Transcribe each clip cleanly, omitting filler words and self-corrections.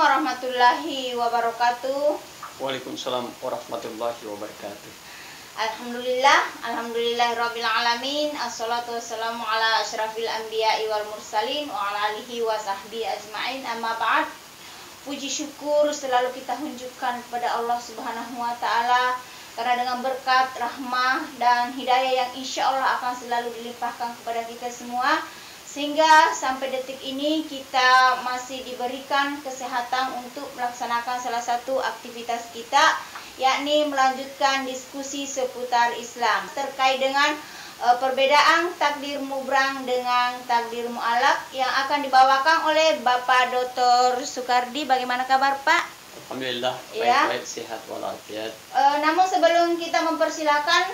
warahmatullahi wabarakatuh. Waalaikumsalam warahmatullahi wabarakatuh. Alhamdulillahirabbil alamin. Assalatu wassalamu ala asyrafil anbiya'i wal mursalin wa ala alihi wa sahbihi ajmain. Amma ba'd. Puji syukur selalu kita hunjukkan kepada Allah Subhanahu wa taala karena dengan berkat, rahmah dan hidayah yang insya Allah akan selalu dilimpahkan kepada kita semua, sehingga sampai detik ini kita masih diberikan kesehatan untuk melaksanakan salah satu aktivitas kita, yakni melanjutkan diskusi seputar Islam terkait dengan perbedaan takdir mubrang dengan takdir mu'alaq yang akan dibawakan oleh Bapak Dr. Sukardi. Bagaimana kabar Pak? Alhamdulillah, Ya. baik-baik, sehat walafiat. Namun sebelum kita mempersilakan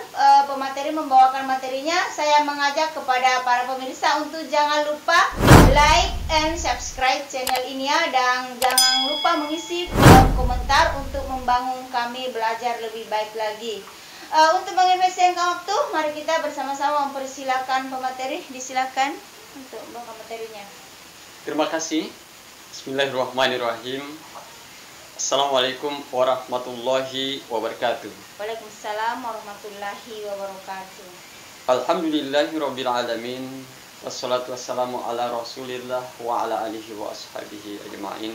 pemateri membawakan materinya, saya mengajak kepada para pemirsa untuk jangan lupa like and subscribe channel ini ya, dan jangan lupa mengisi kolom komentar untuk membangun kami belajar lebih baik lagi. Untuk mengefisienkan waktu, mari kita bersama-sama mempersilakan pemateri. Disilakan untuk membawa materinya. Terima kasih. Bismillahirrahmanirrahim. Assalamualaikum warahmatullahi wabarakatuh. Waalaikumsalam warahmatullahi wabarakatuh. Alhamdulillahirabbil alamin. Wassalatu wassalamu ala Rasulillah wa ala alihi wa ashabihi ajmain.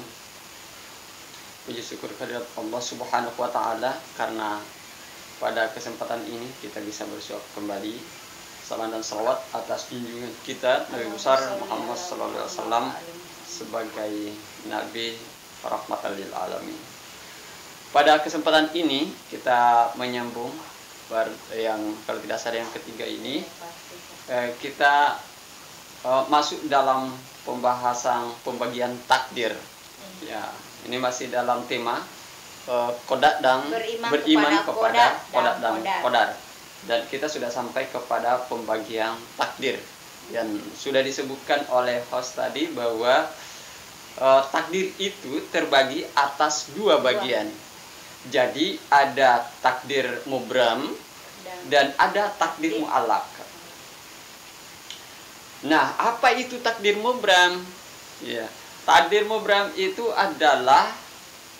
Puji syukur kehadirat Allah Subhanahu wa taala karena pada kesempatan ini kita bisa bersyukur kembali. Salam dan salawat atas junjungan kita Nabi besar Muhammad sallallahu alaihi wasallam sebagai nabi rahmatan lil alamin. Pada kesempatan ini kita menyambung yang kalau tidak salah yang ketiga ini, kita masuk dalam pembagian takdir. Ya, ini masih dalam tema qada dan beriman kepada qada dan qadar. Dan kita sudah sampai kepada pembagian takdir. Dan sudah disebutkan oleh host tadi bahwa takdir itu terbagi atas dua bagian. Jadi ada takdir mubram dan ada takdir mu'alaq. Nah, apa itu takdir mubram? Ya, takdir mubram itu adalah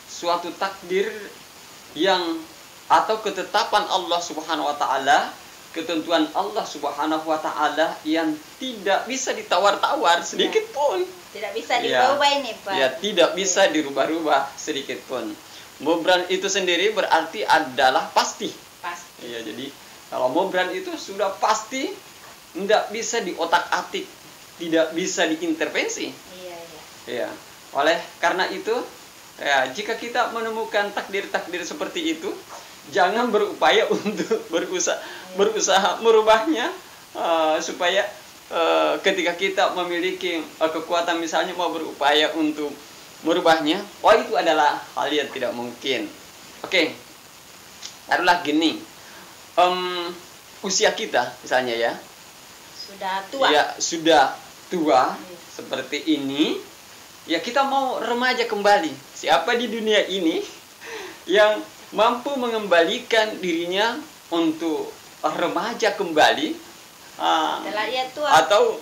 suatu takdir yang atau ketetapan Allah Subhanahu wa taala, ketentuan Allah Subhanahu wa taala yang tidak bisa ditawar-tawar sedikit pun. Tidak bisa dirubah ini Pak. Ya, tidak bisa dirubah-rubah sedikit pun. Mubran itu sendiri berarti adalah pasti. Pasti. Ya, jadi kalau mubran itu sudah pasti, tidak bisa diotak-atik, tidak bisa diintervensi. Iya. Ya, oleh karena itu, ya, jika kita menemukan takdir-takdir seperti itu, jangan berupaya untuk berusaha merubahnya, supaya ketika kita memiliki kekuatan misalnya mau berupaya untuk merubahnya, itu adalah hal yang tidak mungkin. Oke, taruhlah gini, usia kita misalnya ya Sudah tua. ya sudah tua seperti ini, ya kita mau remaja kembali. Siapa di dunia ini yang mampu mengembalikan dirinya untuk remaja kembali? Setelah ia tua. Atau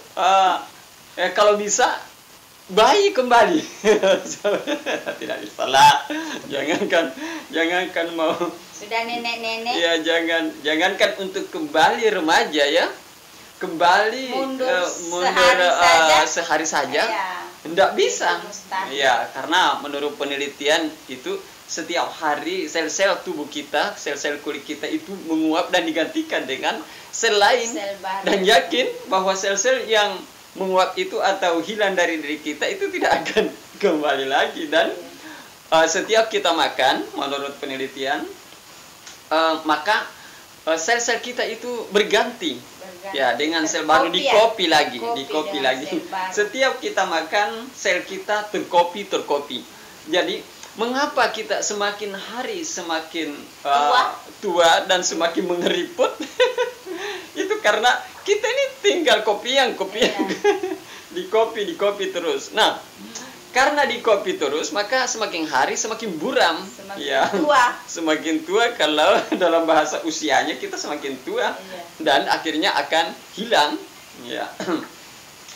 kalau bisa bayi kembali. Tidak bisa lah. Jangankan mau Sudah nenek-nenek. ya jangankan untuk kembali remaja ya. Kembali mundur sehari saja. Tidak bisa. Ya, karena menurut penelitian itu setiap hari sel-sel tubuh kita, sel-sel kulit kita itu menguap dan digantikan dengan sel lain. Dan yakin bahwa sel-sel yang menguap itu atau hilang dari diri kita itu tidak akan kembali lagi. Dan setiap kita makan, menurut penelitian, maka sel-sel kita itu berganti. Ya, dengan sel baru dikopi lagi. Setiap kita makan, sel kita terkopi. Jadi mengapa kita semakin hari semakin tua dan semakin mengeriput? Itu karena kita ini tinggal kopian dikopi terus. Nah, karena dikopi terus, maka semakin hari semakin buram. Semakin tua kalau dalam bahasa usianya kita semakin tua. Dan akhirnya akan hilang, ya,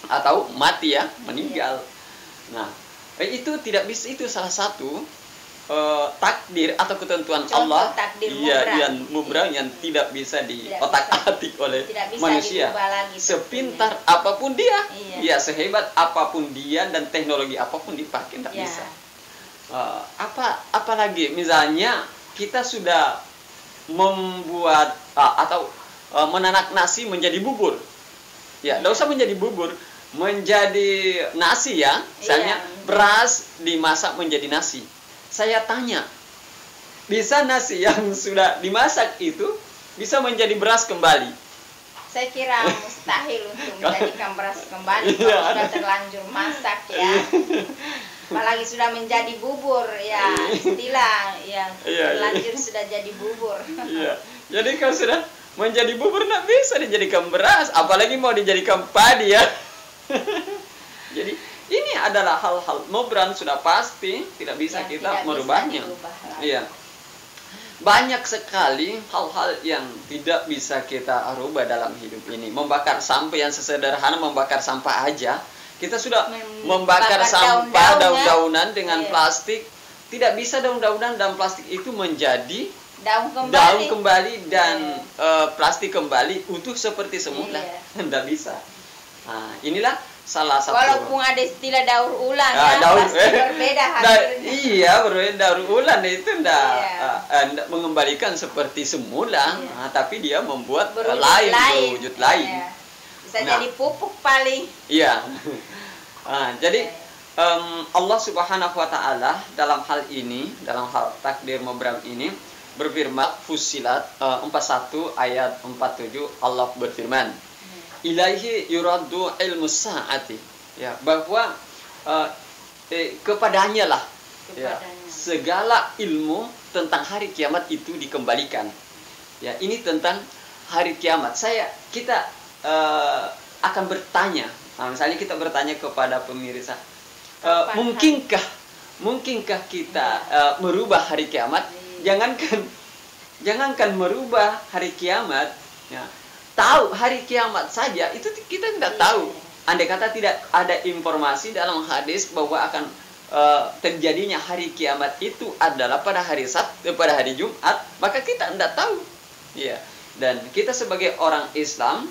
atau mati ya, meninggal. Nah, Itu tidak bisa, itu salah satu takdir atau ketentuan Contoh Allah, takdir yang mubrang yang tidak bisa diotak-atik oleh manusia. Sepintar apapun dia, sehebat apapun dia dan teknologi apapun dipakai tidak bisa. Apalagi misalnya kita sudah membuat atau menanak nasi menjadi bubur, tidak usah menjadi bubur, menjadi nasi ya, misalnya beras dimasak menjadi nasi. Saya tanya, bisa nasi yang sudah dimasak itu bisa menjadi beras kembali? Saya kira mustahil untuk menjadikan beras kembali kalau sudah terlanjur masak ya. Apalagi sudah menjadi bubur ya, istilah yang terlanjur sudah jadi bubur. Jadi kalau sudah menjadi bubur tidak bisa dijadikan beras, apalagi mau dijadikan padi ya. Jadi ini adalah hal-hal mubran, sudah pasti tidak bisa kita merubahnya. Banyak sekali hal-hal yang tidak bisa kita rubah dalam hidup ini. Membakar sampah yang sesederhana membakar sampah aja, kita sudah membakar sampah daun-daunan dengan plastik. Tidak bisa daun-daunan dan plastik itu menjadi daun kembali dan plastik kembali utuh seperti semula. Tidak bisa. Nah, inilah salah satu. Walaupun ada istilah daur ulang pasti berbeda hasilnya. Berbeda. Daur ulang itu tidak mengembalikan seperti semula, tapi dia membuat berwujud lain. Bisa jadi pupuk paling. Jadi Allah Subhanahu wa taala dalam hal ini, dalam hal takdir mubram ini berfirman, Fussilat 41 ayat 47, Allah berfirman, ilaihi yuraddu ilmu sa'ati, bahwa kepadanya lah segala ilmu tentang hari kiamat itu dikembalikan. Ini tentang hari kiamat. Kita akan bertanya, misalnya kita bertanya kepada pemirsa, mungkinkah kita merubah hari kiamat? Jangankan merubah hari kiamat, tahu hari kiamat saja itu kita tidak tahu. Andai kata tidak ada informasi dalam hadis bahwa akan terjadinya hari kiamat itu adalah pada hari Sabtu, pada hari Jumat, maka kita tidak tahu. Dan kita sebagai orang Islam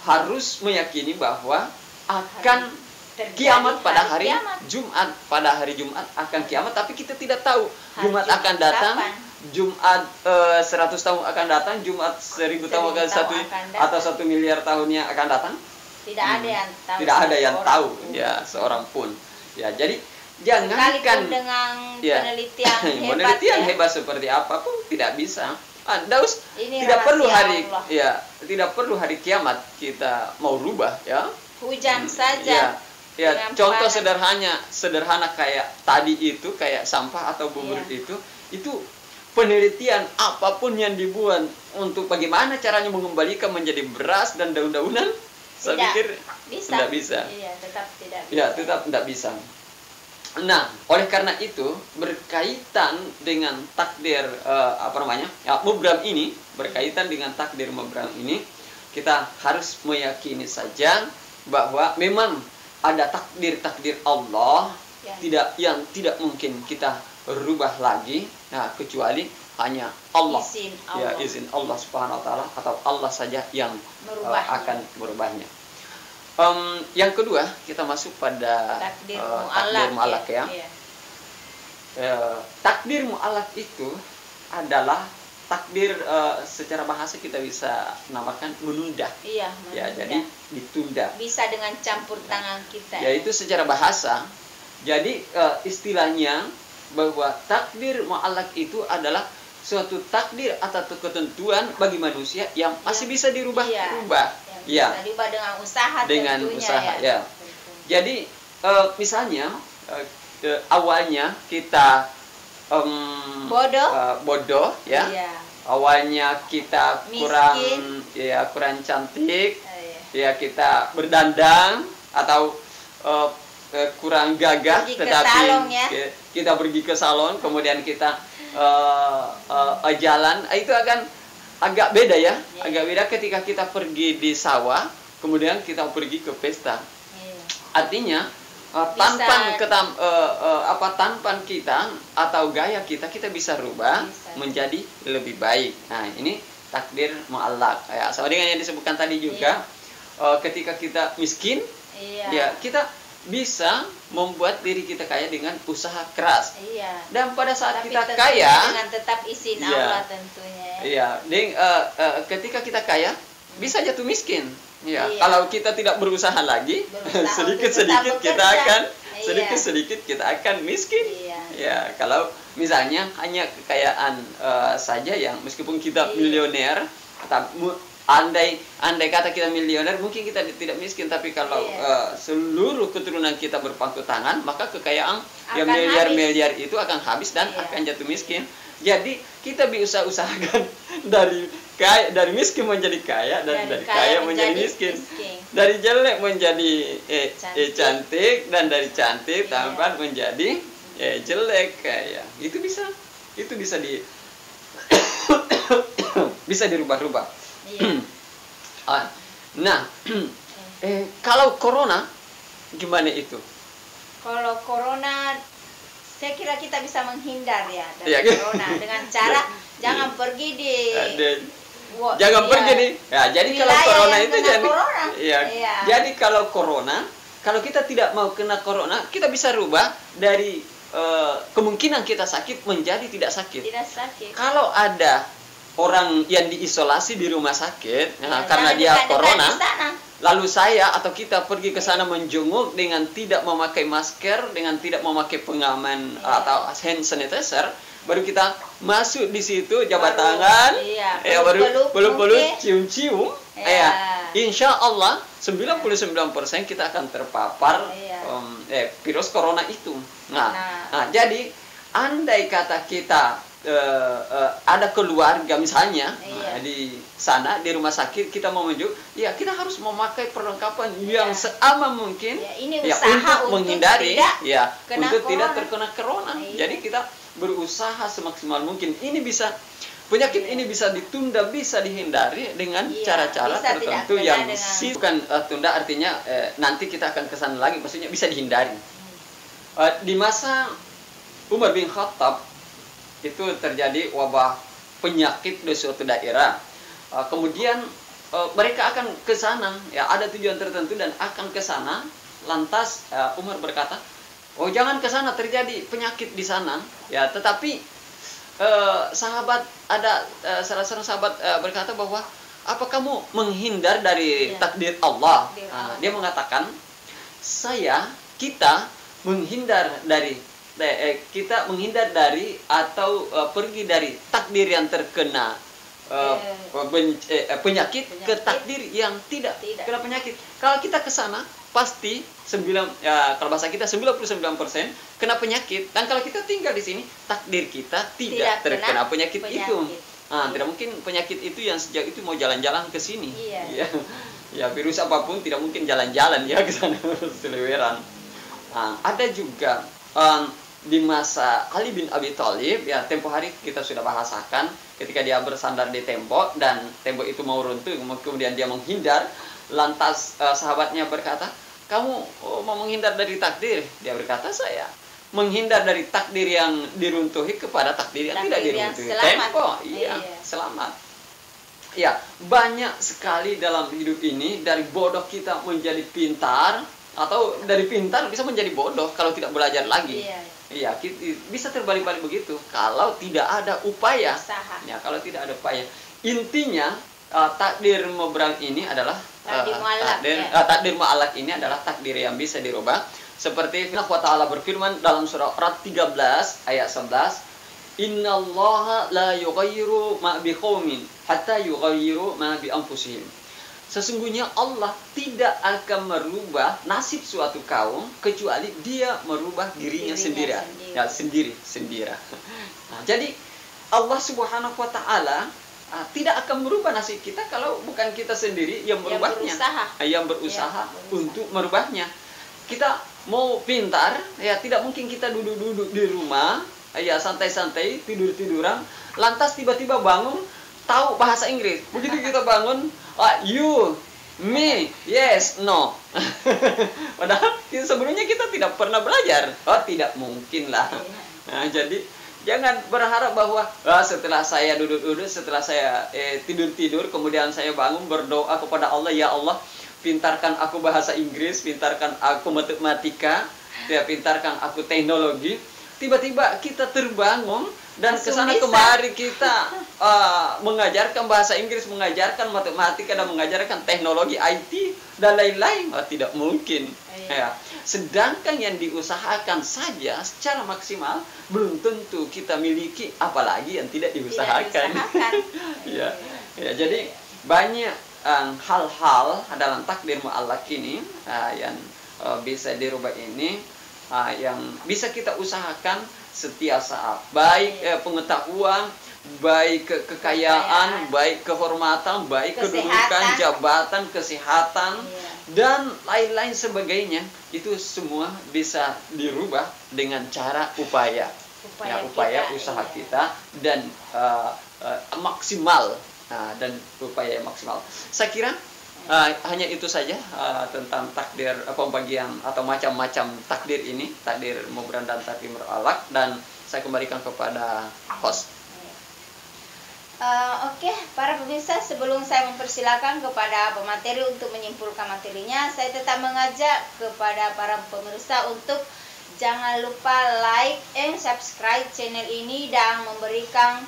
harus meyakini bahwa akan kiamat pada hari Jumat, pada hari Jumat akan kiamat, tapi kita tidak tahu Jumat akan datang, Jumat 100 tahun akan datang, Jumat 1000 tahun akan atau 1 miliar tahunnya akan datang. Tidak ada yang tahu. Tidak ada yang tahu, seorang pun. Jadi jangankan dengan penelitian hebat seperti apapun tidak bisa. Tidak perlu hari kiamat kita mau rubah Hujan saja. Contoh sederhana kayak tadi itu, kayak sampah atau bubur itu penelitian apapun yang dibuat untuk bagaimana caranya mengembalikan menjadi beras dan daun-daunan, saya pikir tidak bisa. Tetap tidak bisa. Nah, oleh karena itu berkaitan dengan takdir mubram ini, berkaitan dengan takdir mubram ini, kita harus meyakini saja bahwa memang ada takdir Allah yang tidak mungkin kita rubah lagi, kecuali hanya Allah. Izin Allah Subhanahu wa taala, atau Allah saja yang akan merubahnya. Yang kedua, kita masuk pada takdir mu'allaq takdir mu'allaq itu adalah takdir, secara bahasa kita bisa namakan menunda. Jadi ditunda. Bisa dengan campur tangan kita. Itu secara bahasa. Jadi istilahnya bahwa takdir mu'allaq itu adalah suatu takdir atau ketentuan bagi manusia yang masih bisa dirubah-rubah. Bisa dirubah dengan usaha. Dengan usaha. Jadi misalnya awalnya kita bodoh awalnya kita kurang cantik, kita berdandang atau kurang gagah, tetapi kita pergi ke salon, kemudian kita jalan, itu akan agak beda agak beda ketika kita pergi di sawah, kemudian kita pergi ke pesta. Artinya tampan kita atau gaya kita bisa rubah menjadi lebih baik. Nah, ini takdir mu'allaq. Ya, sama dengan yang disebutkan tadi juga, ketika kita miskin, ya kita bisa membuat diri kita kaya dengan usaha keras. Dan pada saat tapi kita kaya dengan tetap izin Allah tentunya. Iya, ketika kita kaya bisa jatuh miskin. Ya, kalau kita tidak berusaha lagi, sedikit-sedikit kita akan miskin. Ya, kalau misalnya hanya kekayaan saja yang meskipun kita milioner, andai kata kita milioner mungkin kita tidak miskin, tapi kalau seluruh keturunan kita berpangku tangan, maka kekayaan yang miliar-miliar itu akan habis dan akan jatuh miskin. Jadi kita bisa usahakan dari miskin menjadi kaya, dan dari kaya menjadi miskin. Dari jelek menjadi cantik, dan dari cantik tampan menjadi jelek kaya. Itu bisa bisa dirubah-rubah. Nah, kalau corona gimana itu? Kalau corona, saya kira kita bisa menghindar dari corona dengan cara jangan pergi pergi nih. Ya, jadi kalau corona itu jadi kalau corona, kalau kita tidak mau kena corona, kita bisa rubah dari kemungkinan kita sakit menjadi tidak sakit. Kalau ada orang yang diisolasi di rumah sakit karena dia corona, lalu saya atau kita pergi ke sana menjenguk dengan tidak memakai masker, dengan tidak memakai pengaman atau hand sanitizer, baru kita masuk di situ, jabat tangan, baru peluk-peluk, cium-cium, insya Allah 99% kita akan terpapar virus corona itu. Nah, jadi andai kata kita ada keluarga misalnya di sana di rumah sakit, kita mau menunjuk, kita harus memakai perlengkapan yang seaman mungkin untuk menghindari tidak terkena corona. Jadi kita berusaha semaksimal mungkin. Penyakit ini bisa ditunda, bisa dihindari dengan cara-cara tertentu yang bukan tunda artinya nanti kita akan kesana lagi, maksudnya bisa dihindari. Di masa Umar bin Khattab itu terjadi wabah penyakit di suatu daerah. Kemudian mereka akan ke sana, ada tujuan tertentu dan akan ke sana. Lantas Umar berkata, "Oh, jangan ke sana, terjadi penyakit di sana." Tetapi salah seorang sahabat berkata bahwa, "Apa kamu menghindar dari takdir Allah?" Dia mengatakan, kita menghindar dari atau pergi dari takdir yang terkena penyakit ke takdir yang tidak kena penyakit. Kalau kita ke sana pasti kalau bahasa kita 99% kena penyakit, dan kalau kita tinggal di sini takdir kita tidak terkena penyakit itu. Tidak mungkin penyakit itu yang sejak itu mau jalan-jalan ke sini. Virus apapun tidak mungkin jalan-jalan ke sana seleweran. Ada juga di masa Ali bin Abi Thalib, tempo hari kita sudah bahasakan ketika dia bersandar di tembok dan tembok itu mau runtuh, kemudian dia menghindar. Lantas sahabatnya berkata, "Kamu mau menghindar dari takdir?" Dia berkata, "Saya menghindar dari takdir yang diruntuhi kepada takdir yang tidak diruntuhi." Tembok, selamat. Banyak sekali dalam hidup ini, dari bodoh kita menjadi pintar, atau dari pintar bisa menjadi bodoh kalau tidak belajar lagi. Bisa terbalik-balik begitu kalau tidak ada upaya. Kalau tidak ada upaya. Intinya takdir mubrang ini adalah takdir mu'allaq ini adalah takdir yang bisa dirubah. Seperti Allah Ta'ala berfirman dalam surah Ra'd 13 ayat 11, "Innallaha la yughayyiru ma biqaumin hatta yughayyiru ma bi anfusihim." Sesungguhnya Allah tidak akan merubah nasib suatu kaum kecuali dia merubah dirinya sendiri. Jadi Allah Subhanahu wa Ta'ala tidak akan merubah nasib kita kalau bukan kita sendiri yang merubahnya, yang berusaha untuk merubahnya. Kita mau pintar, tidak mungkin kita duduk-duduk di rumah, santai-santai, tidur-tiduran, lantas tiba-tiba bangun tahu bahasa Inggris. Begitu kita bangun, Me, yes, no. Padahal sebelumnya kita tidak pernah belajar. Oh, tidak mungkin lah. Nah, jadi jangan berharap bahwa setelah saya duduk-duduk, setelah saya tidur-tidur, kemudian saya bangun berdoa kepada Allah, ya Allah, pintarkan aku bahasa Inggris, pintarkan aku matematika, ya, pintarkan aku teknologi. Tiba-tiba kita terbangun dan kesana kemari kita mengajarkan bahasa Inggris, mengajarkan matematika, dan mengajarkan teknologi IT dan lain-lain. Tidak mungkin. Ya. Sedangkan yang diusahakan saja secara maksimal belum tentu kita miliki, apalagi yang tidak diusahakan. Ya. Ya, jadi banyak hal-hal dalam takdir mu'allaq ini yang bisa dirubah ini, yang bisa kita usahakan setiap saat, baik pengetahuan, baik kekayaan, baik kehormatan, baik kedudukan, jabatan, kesehatan, dan lain-lain sebagainya. Itu semua bisa dirubah dengan cara upaya usaha kita dan maksimal, dan upaya maksimal. Saya kira hanya itu saja tentang takdir, pembagian atau macam-macam takdir ini, takdir mubram dan takdir mu'allaq, dan saya kembalikan kepada host. Oke, para pemirsa, sebelum saya mempersilakan kepada pemateri untuk menyimpulkan materinya, saya tetap mengajak kepada para pemirsa untuk jangan lupa like and subscribe channel ini dan memberikan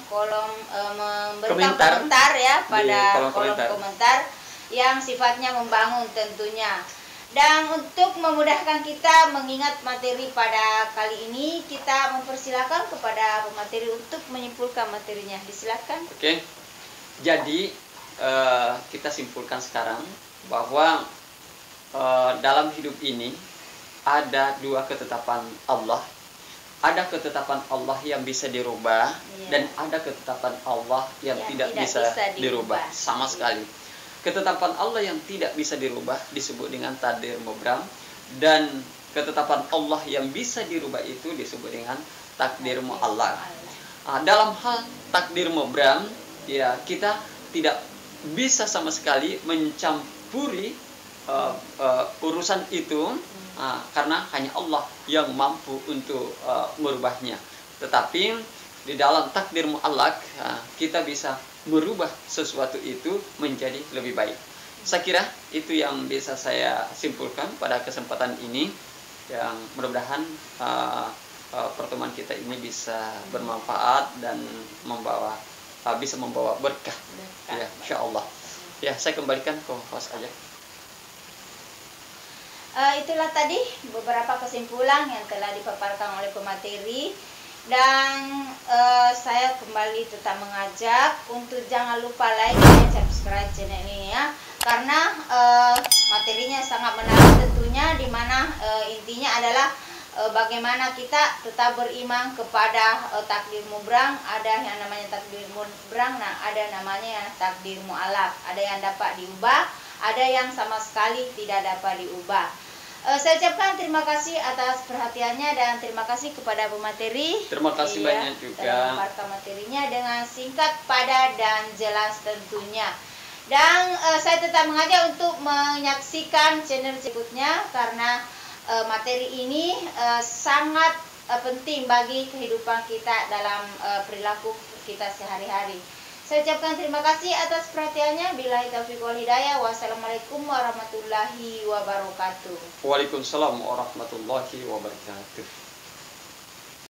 komentar ya pada kolom komentar yang sifatnya membangun tentunya. Dan untuk memudahkan kita mengingat materi pada kali ini, kita mempersilakan kepada pemateri untuk menyimpulkan materinya. Disilakan. Oke. Jadi kita simpulkan sekarang bahwa dalam hidup ini ada dua ketetapan Allah. Ada ketetapan Allah yang bisa dirubah, dan ada ketetapan Allah yang tidak bisa dirubah sama sekali. Ketetapan Allah yang tidak bisa dirubah disebut dengan takdir mubram, dan ketetapan Allah yang bisa dirubah itu disebut dengan takdir mu'allaq. Dalam hal takdir mubram, ya, kita tidak bisa sama sekali mencampuri urusan itu, karena hanya Allah yang mampu untuk merubahnya. Tetapi di dalam takdir mu'allaq, kita bisa merubah sesuatu itu menjadi lebih baik. Saya kira itu yang bisa saya simpulkan pada kesempatan ini, yang mudah-mudahan pertemuan kita ini bisa bermanfaat dan bisa membawa berkah. Ya, insyaallah. Ya, saya kembalikan ke host aja. Itulah tadi beberapa kesimpulan yang telah dipaparkan oleh pemateri. Dan saya kembali tetap mengajak untuk jangan lupa like dan subscribe channel ini ya, karena materinya sangat menarik tentunya, dimana intinya adalah bagaimana kita tetap beriman kepada takdir mubram. Ada yang namanya takdir mubram, ada namanya takdir mu'allaq. Ada yang dapat diubah, ada yang sama sekali tidak dapat diubah. Saya ucapkan terima kasih atas perhatiannya, dan terima kasih kepada pemateri. Terima kasih banyak juga. Telah memaparkan materinya dengan singkat, padat, dan jelas tentunya. Dan saya tetap mengajak untuk menyaksikan channel berikutnya, karena materi ini sangat penting bagi kehidupan kita dalam perilaku kita sehari-hari. Saya ucapkan terima kasih atas perhatiannya. Billahi taufiq wal hidayah. Wassalamualaikum warahmatullahi wabarakatuh. Waalaikumsalam warahmatullahi wabarakatuh.